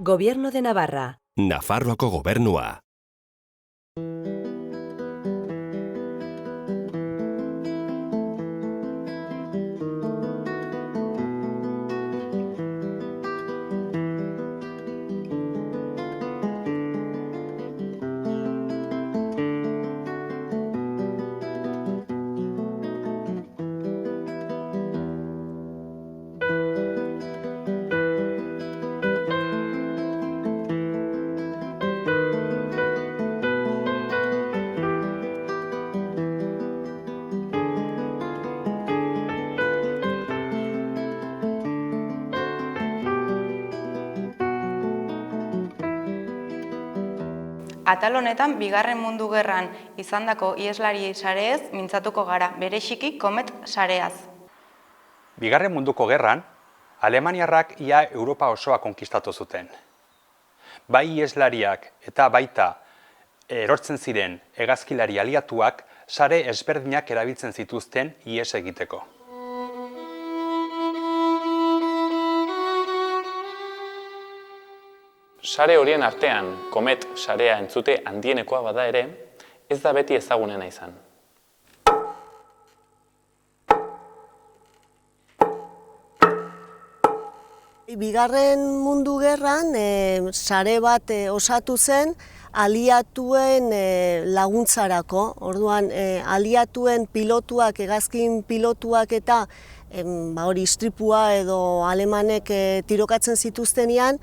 Gobierno de Navarra. Nafarroako gobernua. Atal honetan, Bigarren Mundu Gerran izandako iheslari sareez mintzatuko gara, bereziki Komet sareaz. Bigarren Munduko Gerran, Alemaniarrak ia Europa osoa konkistatu zuten. Bai iheslariak eta baita erortzen ziren hegazkilari aliatuak sare ezberdinak erabiltzen zituzten ihes egiteko. Sare horien artean, Komet sarea entzute handienekoa bada ere, ez da beti ezagunena izan. Bigarren Mundu Gerran sare bat osatu zen aliatuen laguntzarako. Orduan, aliatuen pilotuak, hegazkin pilotuak eta hori istripua edo alemanek tirokatzen zituztenean,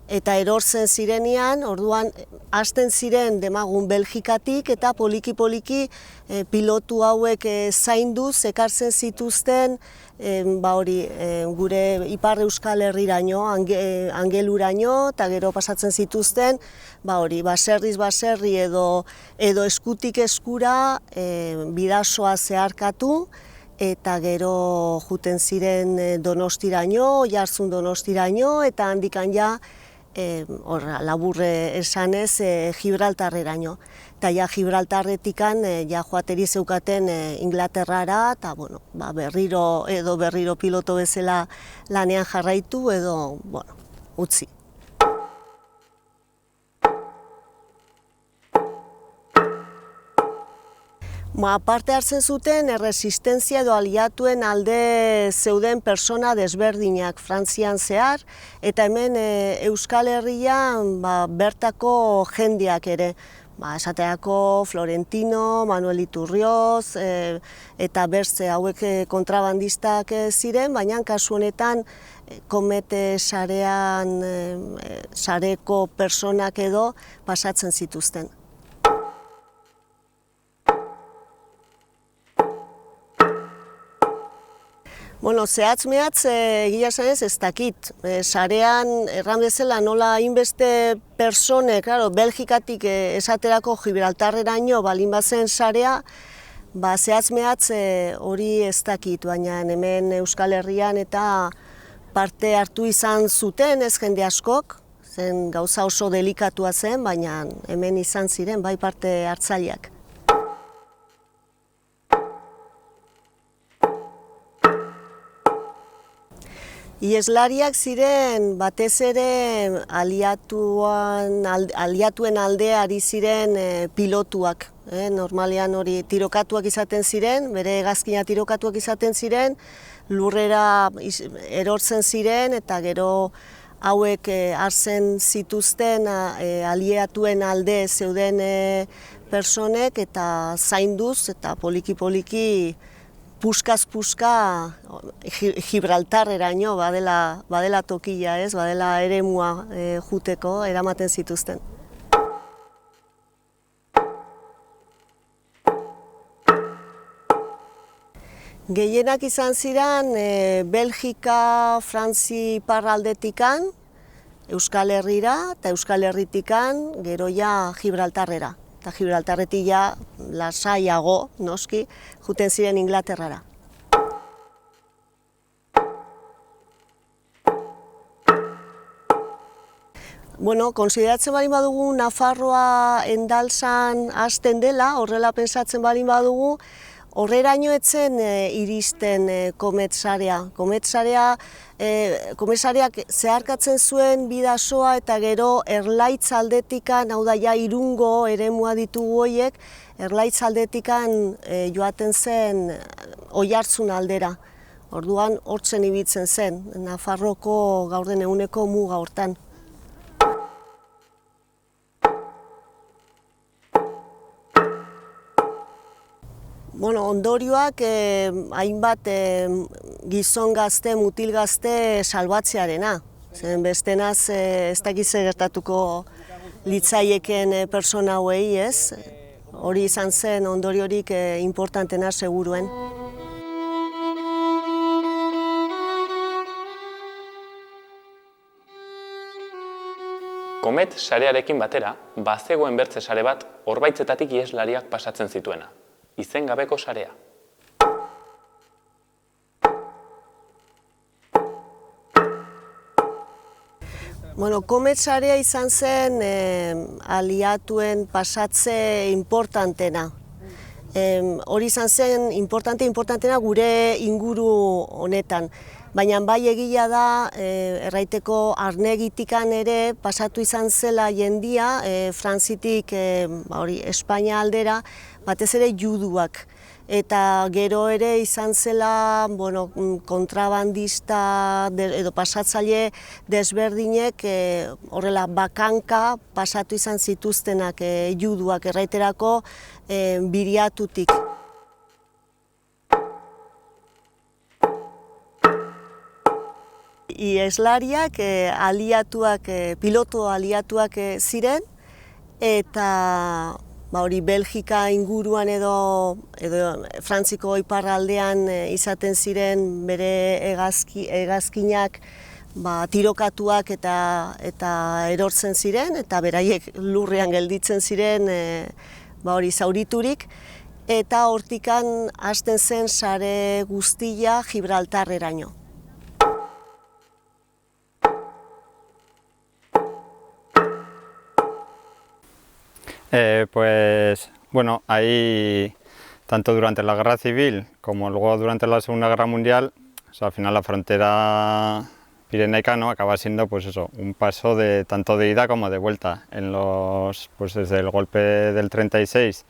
eta erortzen zirenean, orduan hasten ziren demagun Belgikatik eta poliki-poliki pilotu hauek zainduz ekartzen zituzten gure Ipar Euskal Herriraino, Angeluraino, eta gero pasatzen zituzten baserriz baserri edo eskutik eskura bidasoa zeharkatu, eta gero juten ziren Donostiraino, Oiartzun Donostiraino, eta handikan ja laburre esanez Gibraltarreraino. Eta ja Gibraltarretikan joateri zeukaten Inglaterrara, eta berriro piloto bezala lanean jarraitu edo utzi. Parte hartzen zuten erresistentzia edo aliatuen alde zeuden persona desberdinak Frantzian zehar, eta hemen Euskal Herrian bertako jendeak ere. Esateako Florentino, Manuel Iturrioz, eta bertze hauek kontrabandistak ziren, baina kasu honetan Komet sarean sareko personak edo pasatzen zituzten. Zehatz-mehatz egia esanez ez dakit. Sarean, erran bezala, nola hainbeste persone, Belgikatik esaterako Gibraltarreraino balin bazen sarea, zehatz-mehatz hori ez dakit, baina hemen Euskal Herrian eta parte hartu izan zuten, ez jende askok, zen gauza oso delikatua zen, baina hemen izan ziren bai parte hartzaileak. Iheslariak ziren batez ere aliatuen alde ari ziren pilotuak. Normalean hori tirokatuak izaten ziren, bere hegazkina tirokatuak izaten ziren, lurrera erortzen ziren eta gero hauek hartzen zituzten aliatuen alde zeuden personek eta zainduz eta poliki-poliki puskaz-puska Gibraltarreraino badela tokia, badela eremua juteko eramaten zituzten. Gehienak izan ziren Belgika, Frantzi iparraldetikan, Euskal Herrira eta Euskal Herritikan gero ja Gibraltarrera. Eta Gibraltarretik ja lasaiago, noski, juten ziren Inglaterrara. Konsideratzen balin badugu Nafarroa endaltzan hasten dela, horrela pentsatzen balin badugu, Horreraino etzen iristen kometsarea. Kometsareak zeharkatzen zuen bidasoa eta gero Erlaitz aldetikan, hau da ja Irungo eremua ditugu horiek, Erlaitz aldetikan joaten zen Oiartzun aldera. Orduan hortzen ibiltzen zen, Nafarroko gaur den eguneko muga hortan. Ondorioak hainbat gizon gazte, mutil gazte salbatzearena. Bestenaz ez dakiz gertatuko litzaieken persona hauei, ez? Hori izan zen ondoriorik importantena seguruen. Komet sarearekin batera, bazegoen bertze sare bat Orbaitzetatik iheslariak pasatzen zituena. Izengabeko sarea. Komet sarea izan zen aliatuen pasatze importantena. Hori izan zen importantena gure inguru honetan. Baina bai egia da, erraiteko Arnegitikan ere pasatu izan zela jendia, Frantzitik Espainia aldera, batez ere juduak. Eta gero ere izan zela kontrabandista edo pasatzaile desberdinek horrela bakanka pasatu izan zituztenak juduak, erraiterako Biriatutik. Iheslariak piloto aliatuak ziren, eta Belgika inguruan edo Frantziko iparraldean izaten ziren bere hegazkinak tirokatuak eta erortzen ziren, eta beraiek lurrean gelditzen ziren zauriturik, eta hortikan hasten zen sare guztia Gibraltarreraino. Ahí, tanto durante la Guerra Civil como luego durante la Segunda Guerra Mundial, al final la frontera pirenaica acaba siendo un paso tanto de ida como de vuelta. Desde el golpe del 36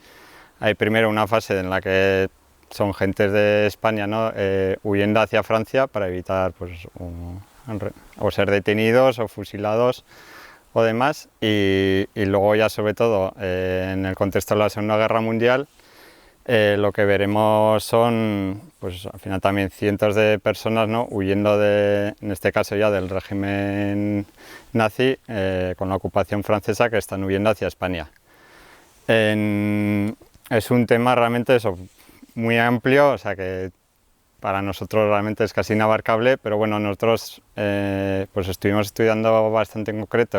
hay primero una fase en la que son gentes de España huyendo hacia Francia para evitar o ser detenidos o fusilados o demás, y luego ya sobre todo en el contexto de la Segunda Guerra Mundial lo que veremos son al final también cientos de personas huyendo en este caso ya del régimen nazi con la ocupación francesa, que están huyendo hacia España. Es un tema realmente muy amplio, o sea que para nosotros realmente es casi inabarcable, pero bueno, nosotros estuvimos estudiando bastante en concreto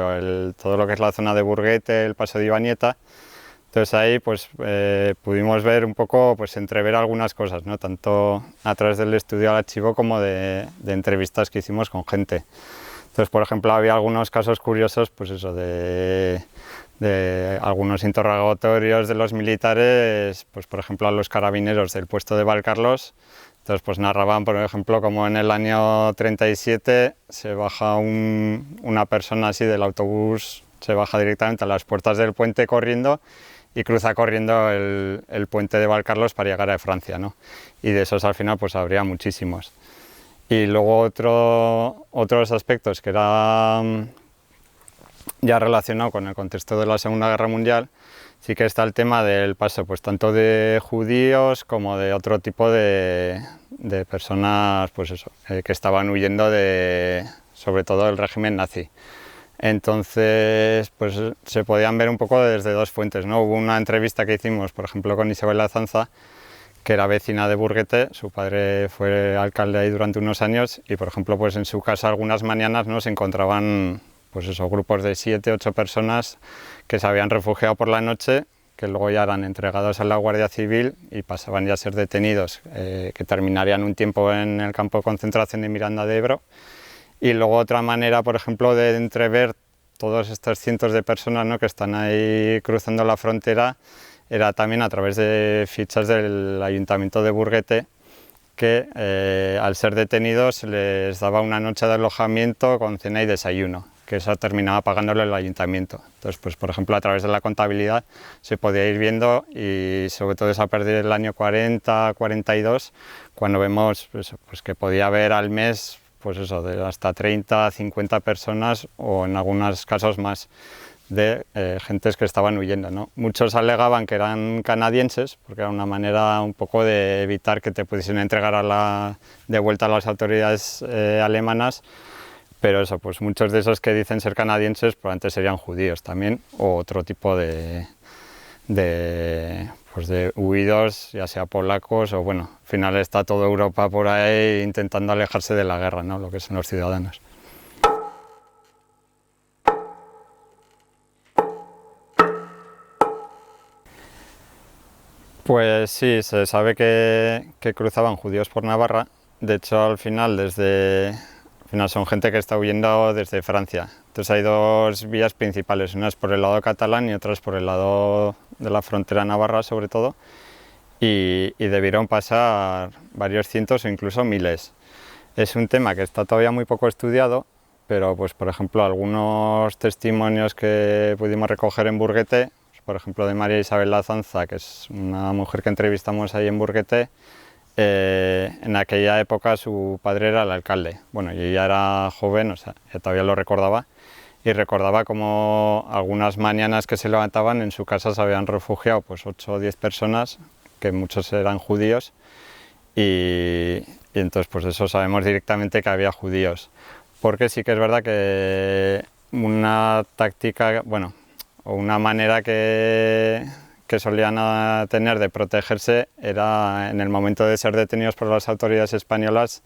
todo lo que es la zona de Burguete, el paso de Ibanieta. Entonces ahí pudimos ver un poco, entrever algunas cosas, tanto a través del estudio al archivo como de entrevistas que hicimos con gente. Entonces, por ejemplo, había algunos casos curiosos, de algunos interrogatorios de los militares, por ejemplo, a los carabineros del puesto de Valcarlos. Entonces narraban, por ejemplo, como en el año 37 se baja una persona así del autobús, se baja directamente a las puertas del puente corriendo y cruza corriendo el puente de Valcarlos para llegar a Francia, Y de esos al final habría muchísimos. Y luego otros aspectos que era ya relacionado con el contexto de la Segunda Guerra Mundial, sí que está el tema del paso tanto de judíos como de otro tipo de personas que estaban huyendo sobre todo del régimen nazi. Entonces se podían ver un poco desde dos fuentes, Hubo una entrevista que hicimos, por ejemplo, con Isabel Azanza, que era vecina de Burguete, su padre fue alcalde ahí durante unos años, y por ejemplo en su casa algunas mañanas se encontraban grupos de 7 u 8 personas que se habían refugiado por la noche, que luego ya eran entregados a la Guardia Civil y pasaban ya a ser detenidos, que terminarían un tiempo en el campo de concentración de Miranda de Ebro. Y luego otra manera, por ejemplo, de entrever todos estos cientos de personas que están ahí cruzando la frontera, era también a través de fichas del Ayuntamiento de Burguete, que al ser detenidos les daba una noche de alojamiento con cena y desayuno, que eso terminaba pagándolo el ayuntamiento. Entonces, pues, por ejemplo, a través de la contabilidad se podía ir viendo, y sobre todo es a partir del año 40-42, cuando vemos pues que podía haber al mes pues eso, de hasta 30 50 personas, o en algunos casos más, de gentes que estaban huyendo, ¿no? Muchos alegaban que eran canadienses, porque era una manera un poco de evitar que te pudiesen entregar de vuelta a las autoridades alemanas, pero eso, pues muchos de esos que dicen ser canadienses probablemente serían judíos también, o otro tipo de huidos, ya sea polacos o, bueno, al final está toda Europa por ahí intentando alejarse de la guerra, ¿no? Lo que son los ciudadanos. Pues sí, se sabe que cruzaban judíos por Navarra. De hecho, al final son gente que está huyendo desde Francia. Entonces hay dos vías principales, una es por el lado catalán y otra es por el lado de la frontera navarra, sobre todo, y debieron pasar varios cientos o incluso miles. Es un tema que está todavía muy poco estudiado, pero pues, por ejemplo, algunos testimonios que pudimos recoger en Burguete, por ejemplo de María Isabel Lazanza, que es una mujer que entrevistamos ahí en Burguete. En aquella época su padre era el alcalde, bueno, y ella era joven, o sea, ella todavía lo recordaba, y recordaba como algunas mañanas que se levantaban, en su casa se habían refugiado pues 8 o 10 personas, que muchos eran judíos, y entonces pues eso sabemos directamente que había judíos, porque sí que es verdad que una táctica, bueno, o una manera que solían tener de protegerse era, en el momento de ser detenidos por las autoridades españolas,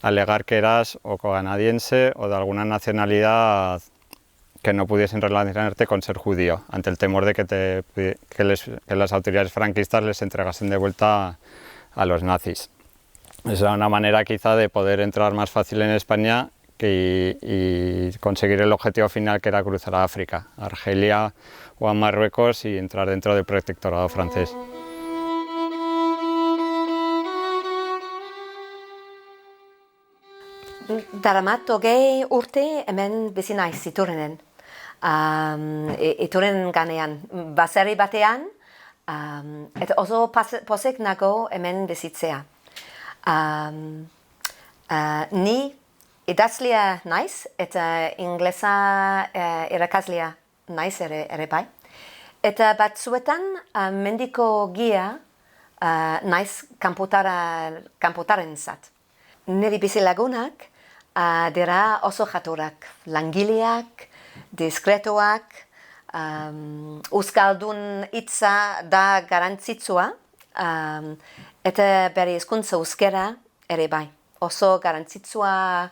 alegar que eras o canadiense o de alguna nacionalidad que no pudiesen relacionarte con ser judío, ante el temor de que las autoridades franquistas les entregasen de vuelta a los nazis. Esa era una manera quizá de poder entrar más fácil en España y conseguir el objetivo final, que era cruzar a África, a Argelia o a Marruecos, y entrar dentro del protectorado francés. Daramat hogei urte hemen bizi naiz Iturrinen. Iturrinen ganean, baserri batean, eta oso pozik nago hemen bizitzea. Ni idazlea naiz eta inglesa irakaslea naiz ere bai. Eta batzuetan mendiko gia naiz kanpotarentzat. Niri bizilagunak dira oso jaturak, langileak, diskretoak, euskaldun hitza da garantzitsua, eta bere hizkuntza euskara ere bai. Oso garantzitsua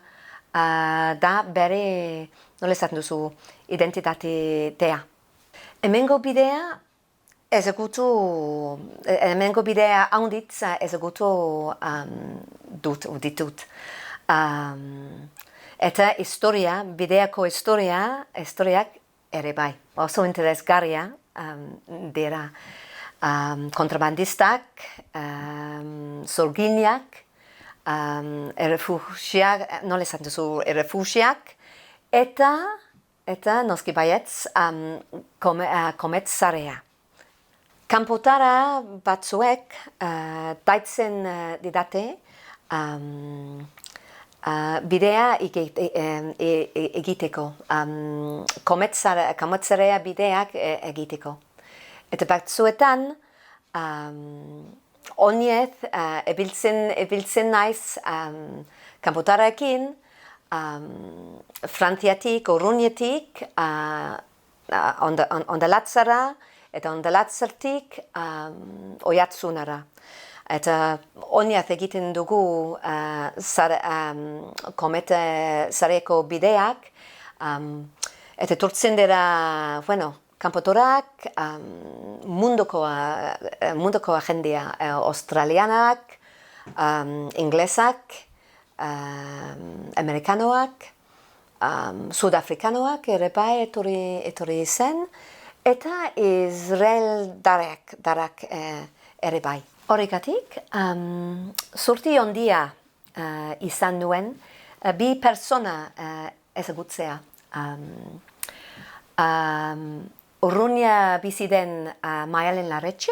da bere, nola esaten duzu, identitatea. Hemengo bidea handitz ezagutu ditut. Eta bideako historiak ere bai. Oso interesgarria dira. Kontrabandistak, zorginak, errefugiak, eta noski baietz kometzarea. Kanpotara batzuek daitzen didate bidea egiteko, kometzarea bideak egiteko. Eta batzuetan oinez ebiltzen naiz kanpotararekin, Frantziatik, Urruñetik, Ondalatzara, eta Ondalatzertik Oiartzunera. Eta oinez egiten dugu kometzareko bideak, eta etortzen dira, kanpotorak, munduko jendea, australianak, inglesak, amerikanoak, sudafrikanoak ere bai etorri zen, Eta Israel darak ere bai. Horregatik, zurti ondia izan nuen, bi persona ezagutzea. Urruña bizi den Maialen Larretxe,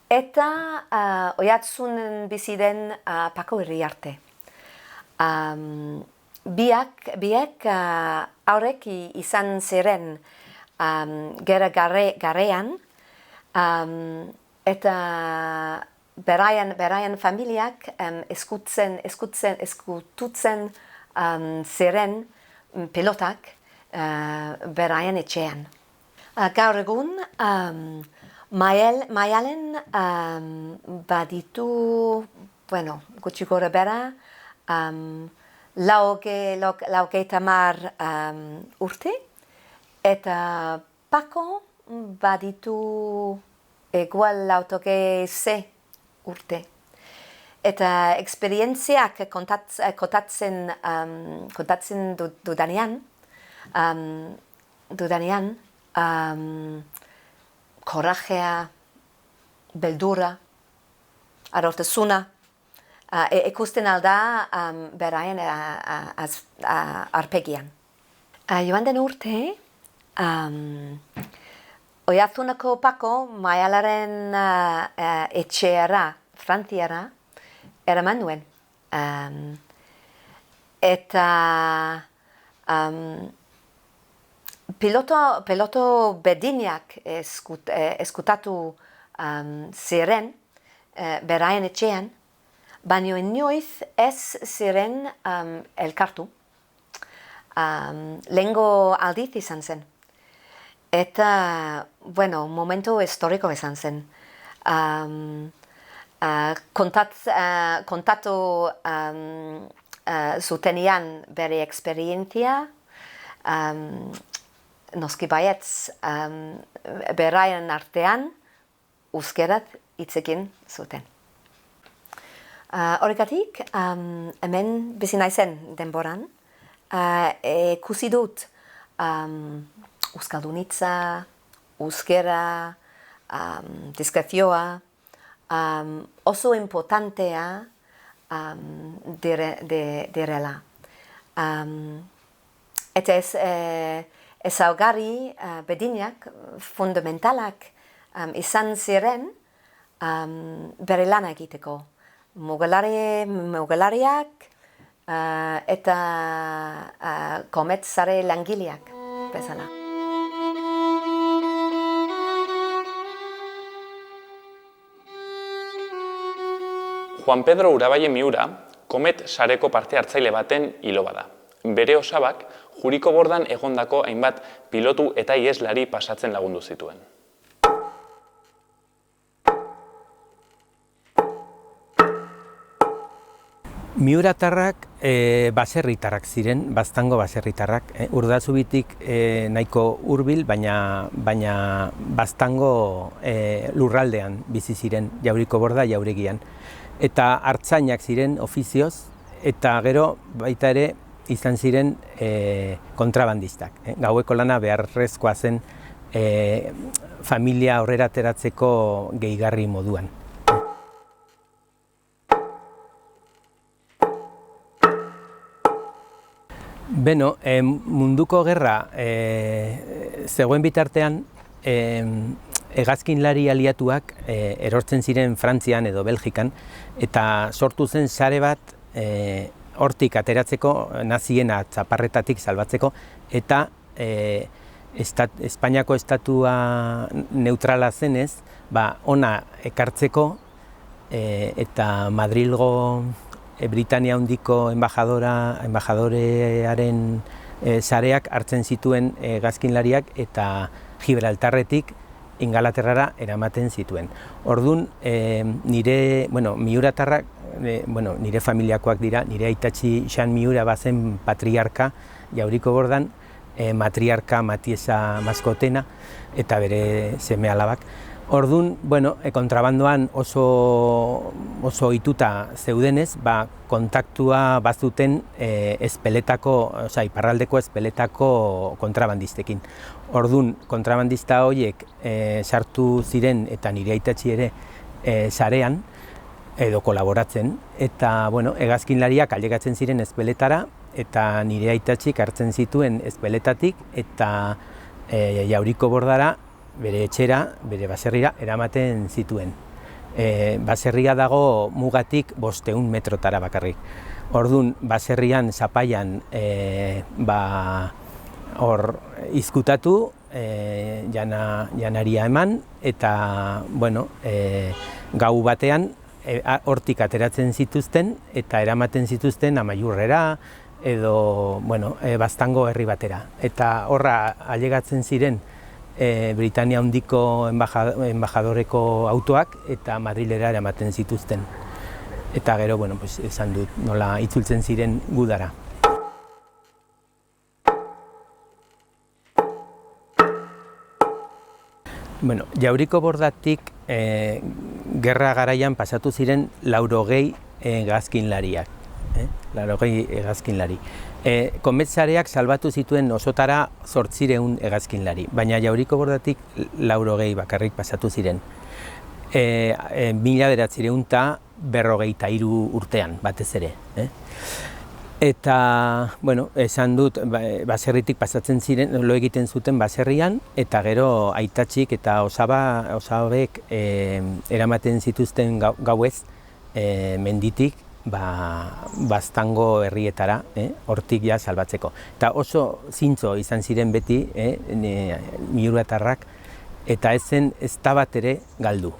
eta Oiartzunen bizi den Pako Iriarte. Biak aurrek izan ziren gera garrean, eta beraien familiak eskututzen ziren pilotak beraien etxean. Gaur egun, Maialen baditu, gutxi gora bera, laugeita mar urte, eta Pako baditu igual lautoge ze urte. Eta eksperientziak kontatzen dudanean, korajea, beldurra, arortasuna, ikusten alda beraien arpegian. Joan den urte, Oiartzuneko Pako Maialaren etxeara, Frantziara, eraman nuen. Eta piloto bedinak eskutatu ziren beraien etxean, baina inoiz ez ziren elkartu. Lehengo aldiz izan zen. Eta, momentu historiko izan zen. Kontatu zutenian bere eksperientzia, noski baietz beraien artean euskeraz hitz egin zuten. Horregatik, hemen bizi naizen denboran, ikusi dut euskaldunitza, euskera, diskrezioa, oso importantea direla. Eta ezaugarri bedinak fundamentalak izan ziren bere lana egiteko. Mugalariak eta kometzare langileak bezala. Juan Pedro Urabaie Miura, Komet sareko parte hartzaile baten hilo bada. Bere osabak, Juriko Bordan egondako hainbat pilotu eta iheslari pasatzen lagundu zituen. Miuratarrak baserritarrak ziren, Baztango baserritarrak. Urdaizubitik nahiko hurbil, baina Baztango lurraldean bizi ziren, Jauriko Borda jauregian. Eta artzainak ziren ofizioz, eta gero baita ere izan ziren kontrabandistak. Gaueko lana beharrezkoa zen familia aurrera ateratzeko gehigarri moduan. Munduko gerra zegoen bitartean, hegazkinlari aliatuak erortzen ziren Frantzian edo Belgikan, eta sortu zen sare bat hortik ateratzeko, nazien txaparretatik salbatzeko, eta Espainiako estatua neutrala zenez, ona ekartzeko, eta Madrilgo Britania handiko enbajadorearen sareak hartzen zituen hegazkinlariak eta Gibraltarretik Ingalaterrara eramaten zituen. Orduan, Miuratarrak, nire familiakoak dira, nire aitatxi Xan Miura bazen patriarka Jauriko Bordan, matriarka Matiesa Maskotena eta bere seme alabak. Orduan, kontrabandoan oso ohituta zeudenez, kontaktua bazuten iparraldeko espeletako kontrabandistekin. Orduan, kontrabandista horiek sartu ziren eta nire aitatxi ere sarean, edo kolaboratzen, eta hegazkinlariak ailegatzen ziren espeletara, eta nire aitatxik hartzen zituen espeletatik, eta Jauriko Bordara, bere etxera, bere baserrira, eramaten zituen. Baserria dago mugatik 500 metrotara bakarrik. Orduan, baserrian, zapaian, hor izkutatu, janaria eman, eta, gau batean, hortik ateratzen zituzten, eta eramaten zituzten Amaiurrera, edo, Baztango herri batera. Eta horra ailegatzen ziren, Britania Handiko embajadoreko autoak eta Madrilera eramaten zituzten. Eta gero, esan dut, nola itzultzen ziren gudara. Jauriko Bordatik gerra garaian pasatu ziren 80 hegazkinlariak. 80 hegazkinlari. Kometsareak salbatu zituen osotara 800 hegazkinlari, baina Jauriko Bordatik 80 bakarrik pasatu ziren. 1953 urtean, batez ere. Eta, esan dut, baserritik pasatzen ziren, lo egiten zuten baserrian, eta gero aitatxik eta osabek eramaten zituzten gauez menditik, Baztango herrietara, hortik ja salbatzeko. Eta oso zintzo izan ziren beti, miuratarrak, eta ez zen ez da bat ere galdu.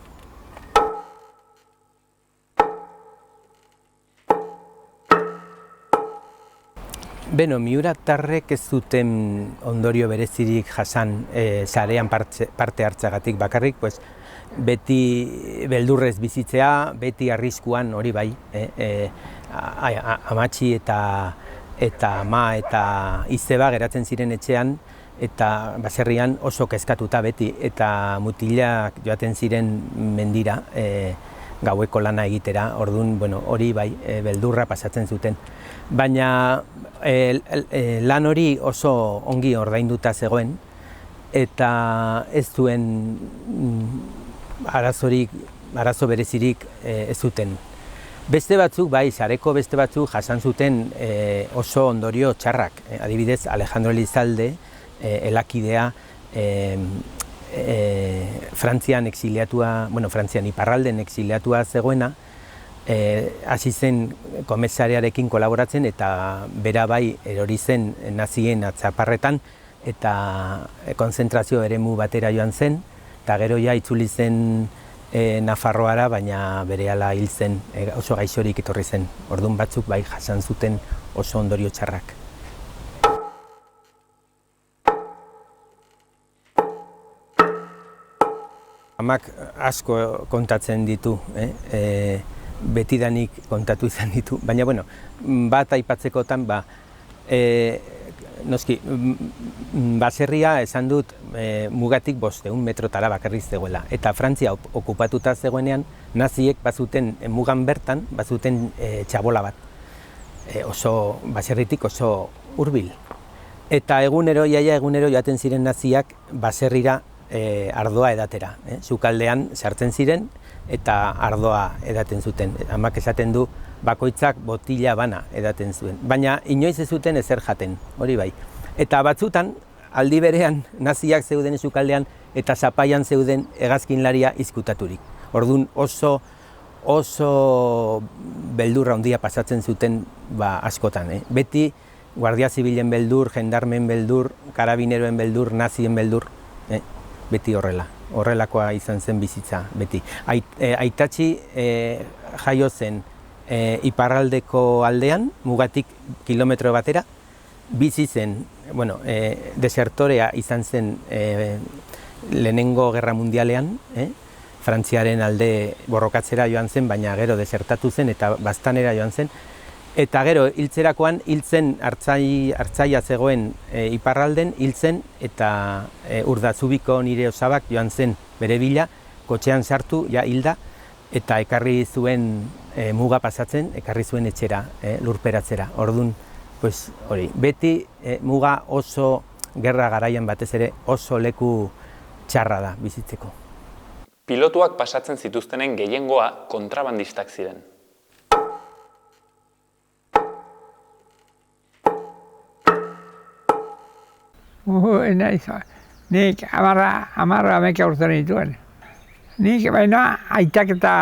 Miuratarrek ez zuten ondorio berezirik jasan sarean parte hartzagatik bakarrik, beti beldurrez bizitzea, beti arriskuan hori bai, amatxi eta ama eta izeba geratzen ziren etxean, eta baserrian oso kezkatuta beti, eta mutilak joaten ziren mendira gaueko lana egitera, orduan hori bai beldurra pasatzen zuten. Baina lan hori oso ongi ordainduta zegoen, eta ez zuen arazo berezirik ez zuten. Beste batzuk, sareko beste batzuk jasan zuten oso ondorio txarrak. Adibidez, Alejandro Elizalde, elakidea, Frantzian iparralden exiliatua zegoena, hasi zen komertzarearekin kolaboratzen, eta bera bai erori zen nazien atzaparretan, eta konzentrazio eremu batera joan zen, eta gero ja itzuli zen Nafarroara, baina berehala hil zen, oso gaixorik etorri zen. Orduan batzuk bai jasan zuten oso ondorio txarrak. Amak asko kontatzen ditu, betidanik kontatu izan ditu, baina bat aipatzekotan, noski, baserria esan dut mugatik 500 metrotara bakarrik zegoela, eta Frantzia okupatuta zegoenean, naziek bazuten mugan bertan, bazuten txabola bat, baserritik oso hurbil. Eta egunero joaten ziren naziak baserrira ardoa edatera. Sukaldean sartzen ziren eta ardoa edaten zuten. Amak esaten du bakoitzak botila bana edaten zuen. Baina inoiz ez zuten ezer jaten, hori bai. Eta batzutan, aldi berean naziak zeuden sukaldean eta zapaian zeuden hegazkinlaria izkutaturik. Orduan oso beldurra handia pasatzen zuten askotan. Beti Guardia Zibilen beldur, jendarmen beldur, karabineroen beldur, nazien beldur. Beti horrelakoa izan zen bizitza, beti. Aitatxi jaio zen iparraldeko aldean, mugatik kilometro batera, bizi zen, desertorea izan zen lehenengo gerra mundialean, Frantziaren alde borrokatzera joan zen, baina gero desertatu zen eta Baztanera joan zen, eta gero hiltzerakoan hiltzen hartzaia zegoen iparralden hiltzen, eta Urdazubiko nire osabak joan zen bere bila, kotxean sartu, ja hilda, eta ekarri zuen muga pasatzen, ekarri zuen etxera, lurperatzera. Orduan, pues, hori, beti muga oso gerra garaian batez ere oso leku txarra da bizitzeko. Pilotuak pasatzen zituztenen gehiengoa kontrabandistak ziren. Nik 11 urte nituen. Nik baina aitak eta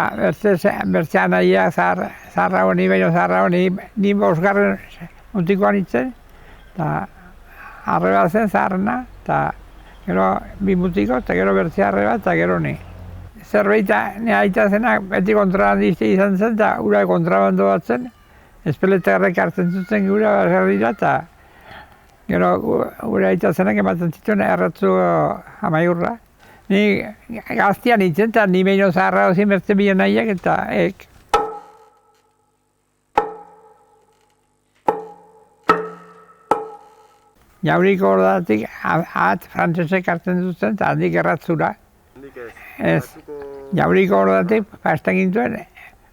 bertzean nahiak zaharra honi, baina zaharra honi, ni 5. mutikoan nintzen, eta arreba zen zaharrena, eta gero 2 mutiko, eta gero bertzea arreba, eta gero ni. Zerbeita, nire aita zenak beti kontrabandiste izan zen, eta ura kontrabando bat zen, espeletarrek hartzen zuten gura baserrira, eta gero gure aita zenak ematen zituen erratzu amaiurra. Ni gaztian nintzen, eta ni behin zaharra hozien bertzen bilen nahiak, eta ek. Jauriko horretatik frantzesek hartzen zuten, eta handik erratzura. Ez, jauriko horretatik pastan gintuen,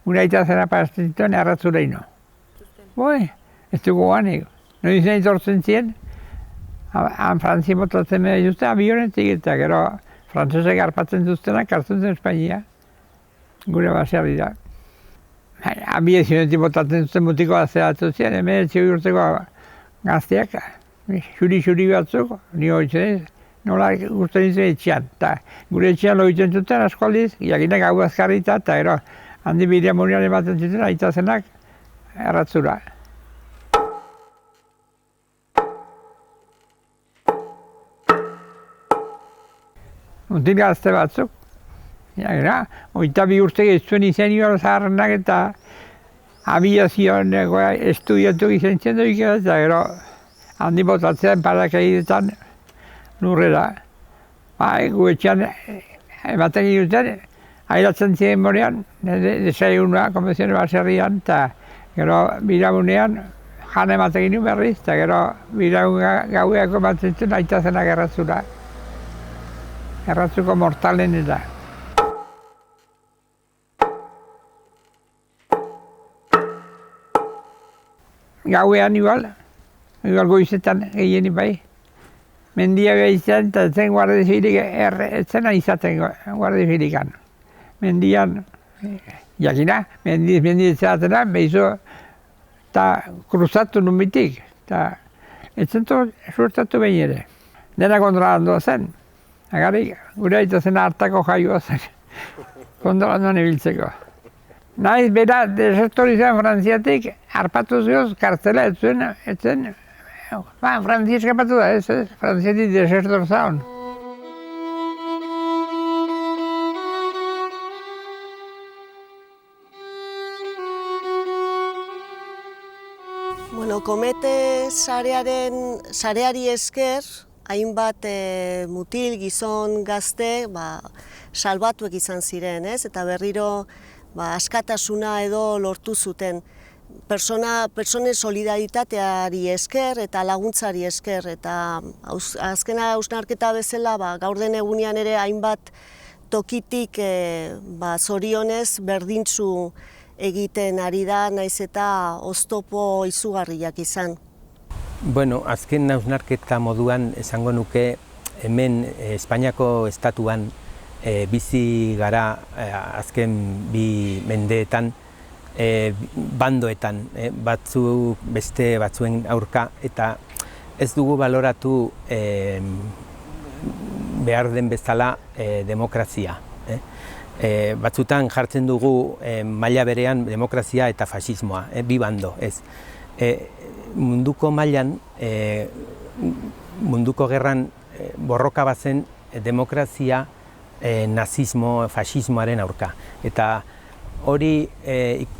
gure aita zena pastan zituen erratzura ino. Boi, ez dugu guanik. Noiz nahi tortzen ziren, han Frantzi botatzen mea dituzte, avionetik eta gero frantzesek harpatzen duztenak hartzen zen Espainia, gure baserri da. Abiezionetik botatzen zuten mutiko azeratu ziren, hemen 20 urteko gazteak, xuri batzuk, nio hoitzen, nola guztien nintzen etxean. Gure etxean loitzen zuten askoldiz, jakinak hau azkarrita, eta gero handi bidea murian ematen zuten aita zenak erratzura. Mutil gazte batzuk. Oita 2 urte gezuen izan zaharrenak eta abiazioan estudiatu izan zen doik eta gero handi botatzean parakaidetan lurrera. Gu etxean ematen ginen, airatzen ziren morean, desayunua, konbentzioen baserrian, eta gero biramunean jan ematen ginen berriz, eta gero biramun gaueako ematen zen aita zenak erratzura. Erratzuko mortalen eta. Gauean igual goizetan gehieni bai. Mendia behitzen eta zen guardia zibilik etzena izaten guardia zibilikan. Mendian, jakina, mendietzeatena behizo eta kruzatu numbitik. Eta etzen suertatu behin ere. Dena kontralandoa zen. Agarik, gure aita zena hartako jaioa zen, kondolandoan ibiltzeko. Naiz bera desertori zen Frantziatik, harpatu zioz, kartzela etzen, Frantzia eskapatu da, ez, Frantziatik desertor zaun. Komete sareari esker, hainbat mutil, gizon, gazte, salbatuek izan ziren, ez? Eta berriro askatasuna edo lortu zuten. Pertsonen solidaritateari esker eta laguntzari esker. Eta azkena hausnarketa bezala, gaur den egunean ere hainbat tokitik zorionez berdintzu egiten ari da, naiz eta oztopo izugarriak izan. Bueno, azken hausnarketa moduan esango nuke hemen Espainiako estatuan bizi gara azken 2 mendeetan bandoetan, batzuk beste batzuen aurka, eta ez dugu baloratu behar den bezala demokrazia. Batzutan jartzen dugu maila berean demokrazia eta fasismoa, 2 bando, ez. Munduko mailan, munduko gerran borroka bazen demokrazia, nazismo, fasismoaren aurka. Eta hori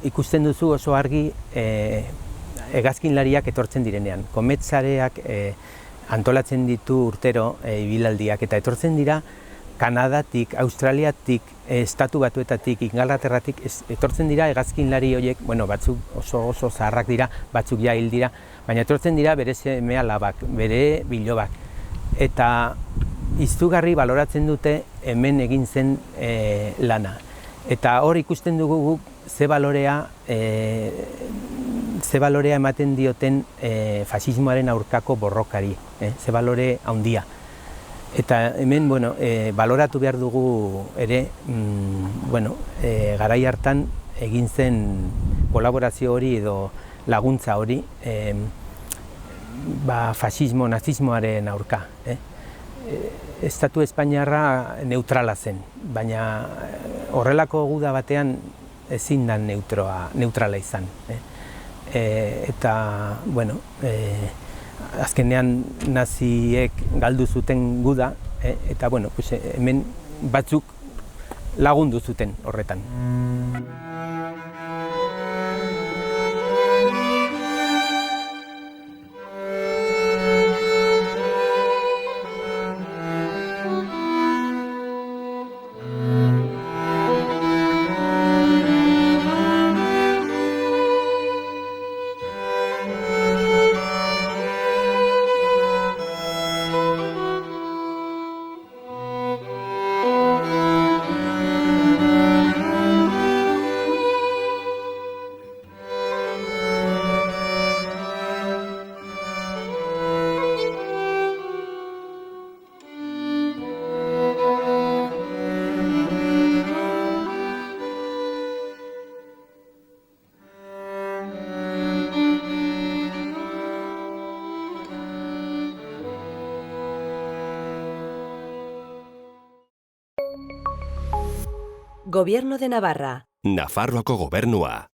ikusten duzu oso argi hegazkinlariak etortzen direnean. Kometsareak antolatzen ditu urtero ibilaldiak eta etortzen dira Kanadatik, Australiatik, Estatu Batuetatik, Ingalaterratik etortzen dira hegazkinlari horiek, batzuk oso zaharrak dira, batzuk ja hil dira, baina etortzen dira bere seme alabak, bere bilobak. Eta izugarri baloratzen dute hemen egin zen lana. Eta hor ikusten dugu guk ze balorea ematen dioten fasismoaren aurkako borrokari, ze balore handia. Eta hemen, baloratu behar dugu ere, garai hartan egin zen kolaborazio hori edo laguntza hori fasismo, nazismoaren aurka. Estatu Espainiarra neutrala zen, baina horrelako guda batean ezin da neutrala izan. Eta, azkenean naziek galdu zuten guda, eta hemen batzuk lagundu zuten horretan. Gobierno de Navarra. Nafarroako gobernua.